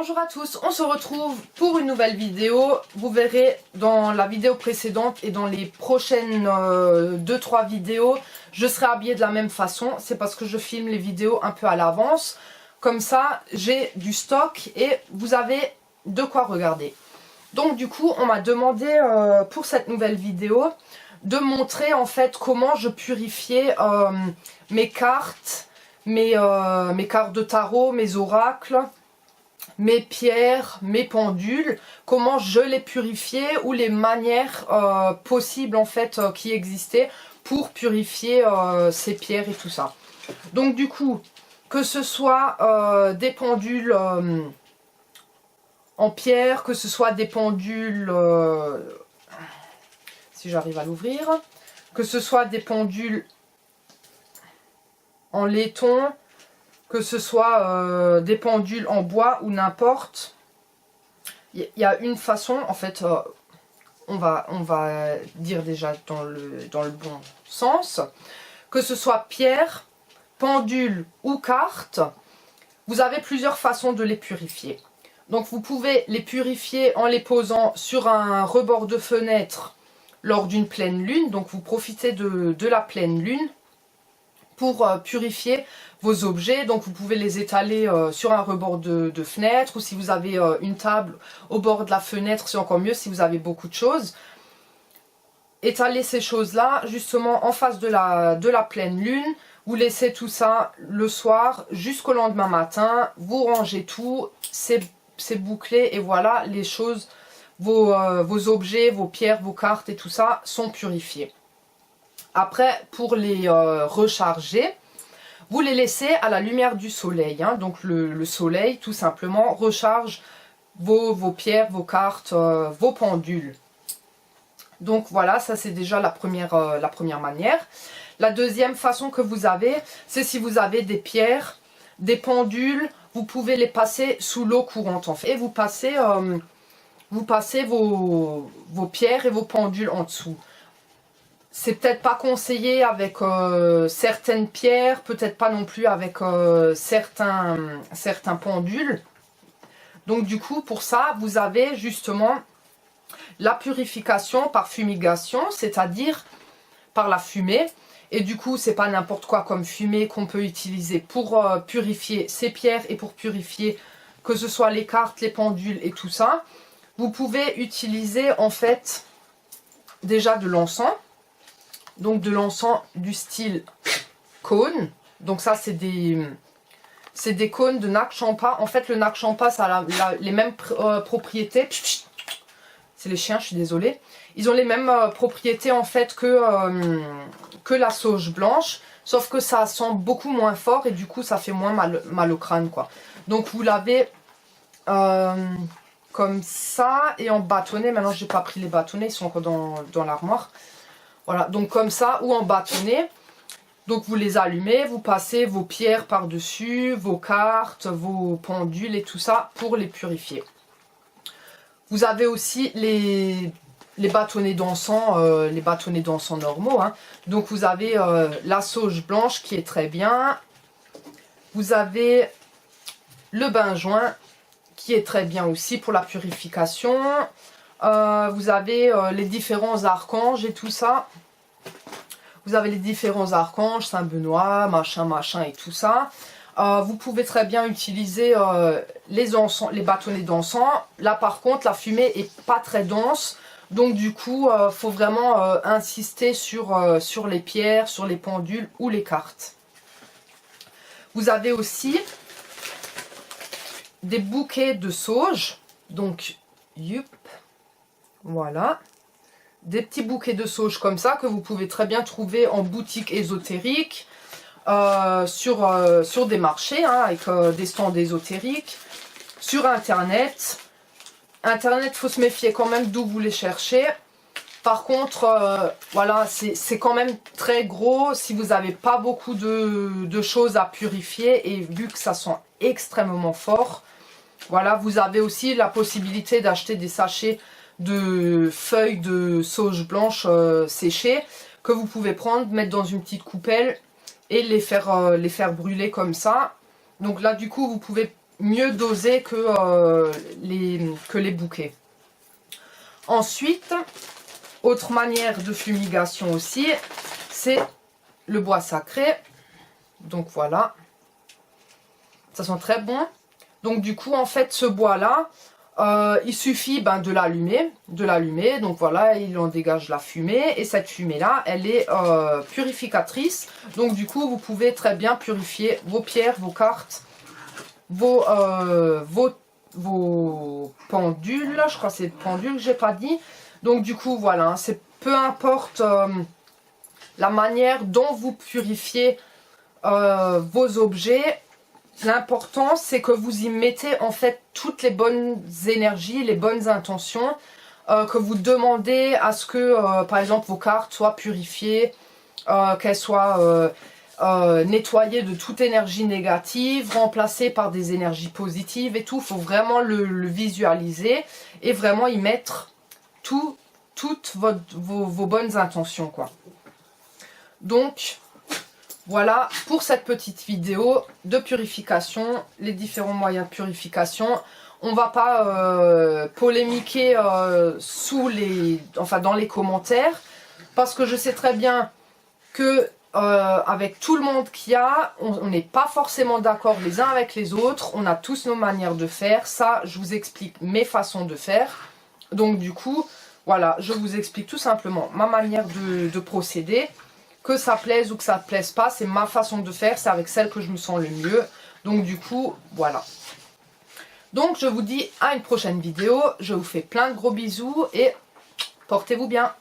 Bonjour à tous, on se retrouve pour une nouvelle vidéo. Vous verrez dans la vidéo précédente et dans les prochaines 2-3 vidéos, je serai habillée de la même façon. C'est parce que je filme les vidéos un peu à l'avance. Comme ça, j'ai du stock et vous avez de quoi regarder. Donc du coup, on m'a demandé pour cette nouvelle vidéo de montrer en fait comment je purifiais mes cartes, mes cartes de tarot, mes oracles, mes pierres, mes pendules, comment je les purifiais ou les manières possibles en fait qui existaient pour purifier ces pierres et tout ça. Donc du coup, que ce soit des pendules en pierre, que ce soit des pendules, si j'arrive à l'ouvrir, que ce soit des pendules en laiton, que ce soit des pendules en bois ou n'importe. Il y a une façon, en fait, on va dire déjà dans le bon sens, que ce soit pierre, pendule ou carte, vous avez plusieurs façons de les purifier. Donc vous pouvez les purifier en les posant sur un rebord de fenêtre lors d'une pleine lune. Donc vous profitez de la pleine lune pour purifier vos objets. Donc vous pouvez les étaler sur un rebord de fenêtre, ou si vous avez une table au bord de la fenêtre, c'est encore mieux si vous avez beaucoup de choses. Étalez ces choses-là justement en face de la pleine lune. Vous laissez tout ça le soir jusqu'au lendemain matin. Vous rangez tout, c'est bouclé et voilà, les choses, vos objets, vos pierres, vos cartes et tout ça sont purifiés. Après, pour les recharger, vous les laissez à la lumière du soleil. Hein. Donc le soleil, tout simplement, recharge vos pierres, vos cartes, vos pendules. Donc voilà, ça c'est déjà la première manière. La deuxième façon que vous avez, c'est si vous avez des pierres, des pendules, vous pouvez les passer sous l'eau courante en fait. Et vous passez vos pierres et vos pendules en dessous. C'est peut-être pas conseillé avec certaines pierres, peut-être pas non plus avec certains pendules. Donc du coup, pour ça, vous avez justement la purification par fumigation, c'est-à-dire par la fumée. Et du coup, c'est pas n'importe quoi comme fumée qu'on peut utiliser pour purifier ces pierres et pour purifier que ce soit les cartes, les pendules et tout ça. Vous pouvez utiliser en fait déjà de l'encens. Donc de l'encens du style cône. Donc ça c'est des cônes de Nag Champa. En fait le Nag Champa ça a les mêmes propriétés. C'est les chiens, je suis désolée. Ils ont les mêmes propriétés en fait que la sauge blanche. Sauf que ça sent beaucoup moins fort et du coup ça fait moins mal au crâne quoi. Donc vous l'avez comme ça et en bâtonnet. Maintenant j'ai pas pris les bâtonnets, ils sont encore dans l'armoire. Voilà, donc comme ça ou en bâtonnet. Donc vous les allumez, vous passez vos pierres par-dessus, vos cartes, vos pendules et tout ça pour les purifier. Vous avez aussi les bâtonnets d'encens, normaux. Hein. Donc vous avez la sauge blanche qui est très bien. Vous avez le benjoin qui est très bien aussi pour la purification. Vous avez les différents archanges et tout ça. Vous avez les différents archanges, Saint-Benoît, machin et tout ça. Vous pouvez très bien utiliser les bâtonnets d'encens. Là par contre, la fumée est pas très dense. Donc du coup, faut vraiment insister sur les pierres, sur les pendules ou les cartes. Vous avez aussi des bouquets de sauge. Donc, youp. Voilà, des petits bouquets de sauge comme ça que vous pouvez très bien trouver en boutique ésotérique, sur des marchés hein, avec des stands ésotériques, sur internet. Internet, faut se méfier quand même d'où vous les cherchez. Par contre, voilà, c'est quand même très gros si vous n'avez pas beaucoup de choses à purifier et vu que ça sent extrêmement fort. Voilà, vous avez aussi la possibilité d'acheter des sachets de feuilles de sauge blanche séchées que vous pouvez prendre, mettre dans une petite coupelle et les faire brûler comme ça. Donc là du coup vous pouvez mieux dosé que les bouquets. Ensuite, autre manière de fumigation aussi, c'est le bois sacré. Donc voilà, ça sent très bon. Donc du coup, en fait, ce bois-là, il suffit de l'allumer. Donc voilà, il en dégage la fumée. Et cette fumée-là, elle est purificatrice. Donc du coup, vous pouvez très bien purifier vos pierres, vos cartes, vos pendules. Je crois que c'est pendules que j'ai pas dit. Donc du coup, voilà, c'est peu importe la manière dont vous purifiez vos objets. L'important, c'est que vous y mettez en fait toutes les bonnes énergies, les bonnes intentions, que vous demandez à ce que, par exemple, vos cartes soient purifiées, qu'elles soient nettoyées de toute énergie négative, remplacées par des énergies positives et tout. Il faut vraiment le visualiser et vraiment y mettre toutes vos bonnes intentions, quoi. Donc, voilà pour cette petite vidéo de purification, les différents moyens de purification. On va pas polémiquer dans les commentaires, parce que je sais très bien que avec tout le monde qu'il y a, on n'est pas forcément d'accord les uns avec les autres. On a tous nos manières de faire. Ça, je vous explique mes façons de faire. Donc du coup, voilà, je vous explique tout simplement ma manière de procéder. Que ça plaise ou que ça ne plaise pas, c'est ma façon de faire, c'est avec celle que je me sens le mieux. Donc du coup, voilà. Donc je vous dis à une prochaine vidéo, je vous fais plein de gros bisous et portez-vous bien.